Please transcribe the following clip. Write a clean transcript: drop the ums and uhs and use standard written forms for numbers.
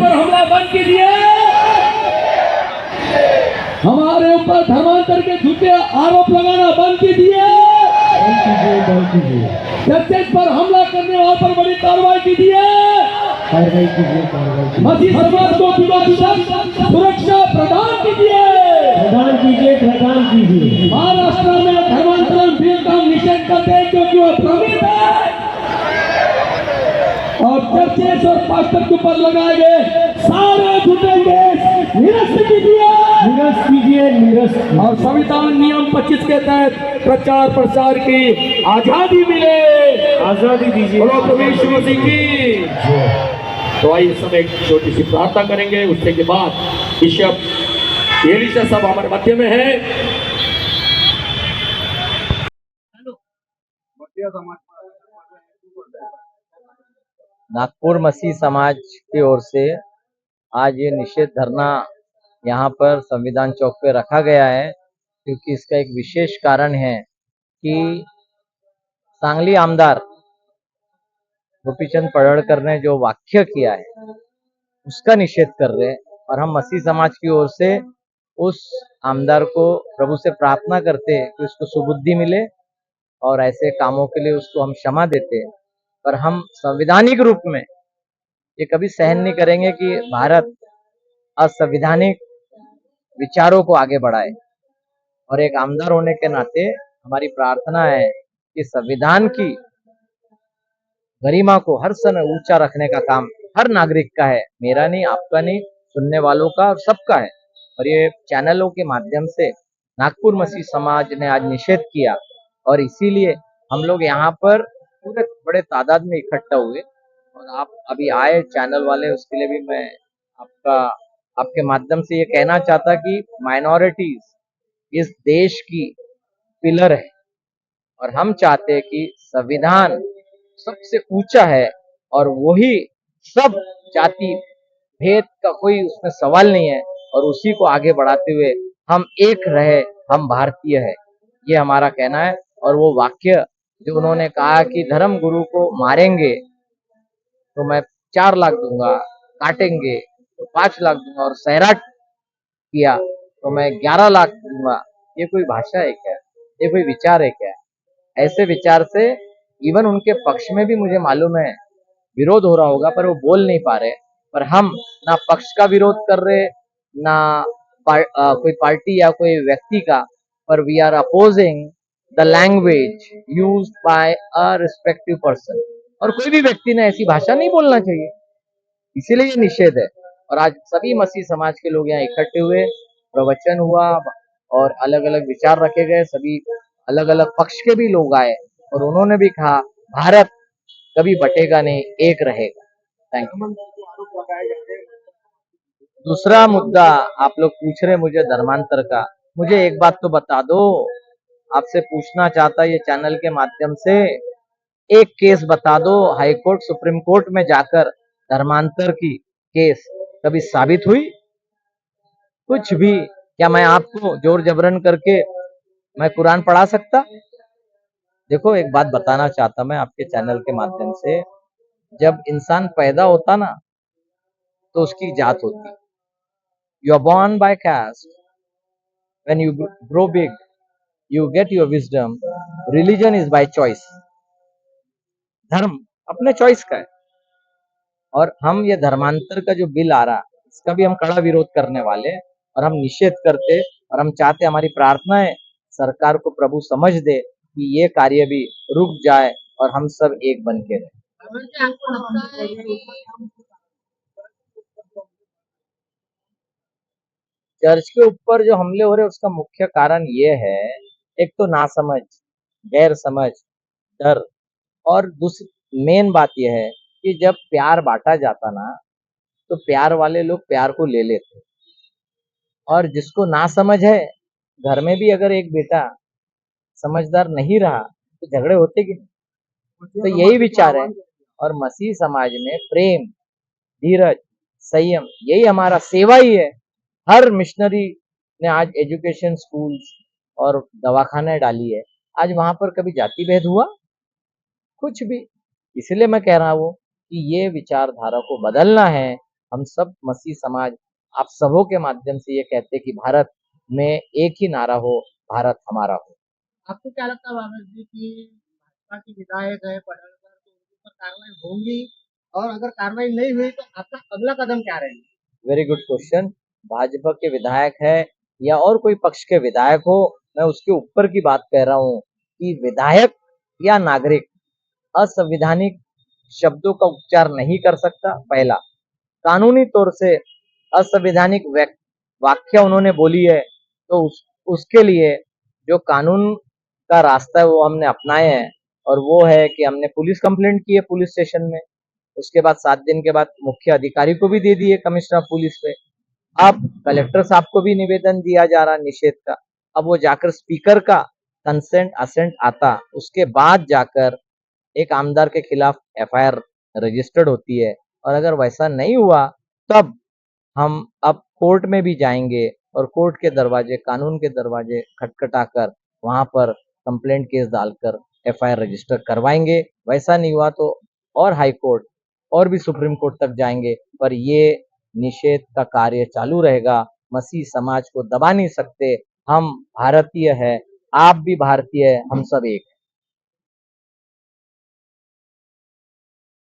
पर हमला बंद कीजिए। हमारे ऊपर धर्मांतर के झूठे आरोप लगाना बंद कीजिए। चर्चेज पर हमला करने वालों पर बड़ी कार्रवाई कीजिए। मसीह समाज को सुरक्षा प्रदान कीजिए। महाराष्ट्र में धर्मांतरण बिल का निषेध करते हैं क्योंकि वो भ्रमित है। और चर्चेज और पास्टर के ऊपर लगाए गए सारे झूठे केस निरस्त कीजिए। और संविधान नियम 25 के तहत प्रचार प्रसार की आजादी मिले। आजादी दीजिए। बोलो प्रभु यीशु मसीह की। तो आइए समय एक छोटी सी प्रार्थना करेंगे। उसके के बाद बिशप एलिशा साहब हमारे मध्य में है। नागपुर मसीह समाज की ओर से आज ये निषेध धरना यहाँ पर संविधान चौक पे रखा गया है, क्योंकि इसका एक विशेष कारण है कि सांगली आमदार गोपीचंद पडळकर ने जो वाक्य किया है उसका निषेध कर रहे हैं। और हम मसीह समाज की ओर से उस आमदार को प्रभु से प्रार्थना करते हैं कि उसको सुबुद्धि मिले और ऐसे कामों के लिए उसको हम क्षमा देते हैं। पर हम संवैधानिक रूप में ये कभी सहन नहीं करेंगे कि भारत असंवैधानिक विचारों को आगे बढ़ाए। और एक आमदार होने के नाते हमारी प्रार्थना है कि संविधान की गरिमा को हर समय ऊंचा रखने का काम हर नागरिक का है, मेरा नहीं, आपका नहीं, सुनने वालों का और सबका है। और ये चैनलों के माध्यम से नागपुर मसीह समाज ने आज निषेध किया और इसीलिए हम लोग यहाँ पर पूरे बड़े तादाद में इकट्ठा हुए। और आप अभी आए चैनल वाले, उसके लिए भी मैं आपके माध्यम से ये कहना चाहता कि माइनॉरिटीज इस देश की पिलर है और हम चाहते हैं कि संविधान सबसे ऊंचा है और वही सब जाति भेद का कोई उसमें सवाल नहीं है। और उसी को आगे बढ़ाते हुए हम एक रहे, हम भारतीय है, ये हमारा कहना है। और वो वाक्य जो उन्होंने कहा कि धर्म गुरु को मारेंगे तो मैं 4 लाख दूंगा, काटेंगे तो 5 लाख दूंगा, और सैराट किया तो मैं 11 लाख दूंगा, ये कोई भाषा है क्या? ये कोई विचार है क्या? ऐसे विचार से इवन उनके पक्ष में भी मुझे मालूम है विरोध हो रहा होगा, पर वो बोल नहीं पा रहे। पर हम ना पक्ष का विरोध कर रहे, ना कोई पार्टी या कोई व्यक्ति का, पर we are opposing the language used by a respective person. और कोई भी व्यक्ति ने ऐसी भाषा नहीं बोलना चाहिए, इसीलिए ये निषेध है। और आज सभी मसीह समाज के लोग यहाँ इकट्ठे हुए, प्रवचन हुआ और अलग अलग विचार रखे गए, सभी अलग अलग पक्ष के भी लोग आए और उन्होंने भी कहा भारत कभी बटेगा नहीं, एक रहेगा। Thank you. दूसरा मुद्दा आप लोग पूछ रहे मुझे धर्मांतर का, मुझे एक बात तो बता दो, आपसे पूछना चाहता ये चैनल के माध्यम से, एक केस बता दो हाई कोर्ट सुप्रीम कोर्ट में जाकर धर्मांतर की केस कभी साबित हुई? कुछ भी। क्या मैं आपको जोर जबरन करके मैं कुरान पढ़ा सकता? देखो एक बात बताना चाहता मैं आपके चैनल के माध्यम से, जब इंसान पैदा होता ना तो उसकी जात होती, you are born by caste, when you grow big you get your wisdom, religion is by choice, धर्म अपने चॉइस का है। और हम ये धर्मांतर का जो बिल आ रहा इसका भी हम कड़ा विरोध करने वाले हैं और हम निषेध करते, और हम चाहते, हमारी प्रार्थना है सरकार को प्रभु समझ दे कि ये कार्य भी रुक जाए और हम सब एक बन के रहे। चर्च के ऊपर जो हमले हो रहे उसका मुख्य कारण ये है, एक तो नासमझ, गैर समझ, डर, और दूसरी मेन बात यह है कि जब प्यार बांटा जाता ना तो प्यार वाले लोग प्यार को ले लेते, और जिसको ना समझ है, घर में भी अगर एक बेटा समझदार नहीं रहा तो झगड़े होते कि नहीं? तो यही विचार है। और मसीह समाज में प्रेम, धीरज, संयम, यही हमारा सेवा ही है। हर मिशनरी ने आज एजुकेशन स्कूल्स और दवाखाने डाली है, आज वहां पर कभी जाति भेद हुआ? कुछ भी। इसलिए मैं कह रहा हूँ कि ये विचारधारा को बदलना है हम सब मसीह समाज आप सबों के माध्यम से ये कहते हैं कि भारत में एक ही नारा हो, भारत हमारा हो। आपको क्या लगता है वामन जी की भाजपा की विधायक है पडळकर तो उनके ऊपर कार्रवाई होंगी और अगर कार्रवाई नहीं हुई तो आपका अगला कदम क्या रहेगा? Very good question. भाजपा के विधायक है या और कोई पक्ष के विधायक हो, मैं उसके ऊपर की बात कह रहा हूँ कि विधायक या नागरिक असंवैधानिक शब्दों का उच्चार नहीं कर सकता। पहला, कानूनी तौर से असंवैधानिक वाक्य उन्होंने बोली है तो उसके लिए जो कानून का रास्ता है वो हमने अपनाए हैं और वो है कि हमने पुलिस कंप्लेंट की है पुलिस स्टेशन में। उसके बाद 7 दिन के बाद मुख्य अधिकारी को भी दे दिए, कमिश्नर ऑफ पुलिस पे। अब कलेक्टर साहब को भी निवेदन दिया जा रहा निषेध का। अब वो जाकर स्पीकर का कंसेंट असेंट आता, उसके बाद जाकर एक आमदार के खिलाफ एफआईआर रजिस्टर्ड होती है और अगर वैसा नहीं हुआ तब हम अब कोर्ट में भी जाएंगे और कोर्ट के दरवाजे, कानून के दरवाजे खटखटाकर वहां पर कंप्लेंट केस डालकर एफआईआर रजिस्टर करवाएंगे। वैसा नहीं हुआ तो और हाई कोर्ट और भी सुप्रीम कोर्ट तक जाएंगे, पर ये निषेध का कार्य चालू रहेगा। मसीह समाज को दबा नहीं सकते। हम भारतीय है, आप भी भारतीय है, हम सब एक।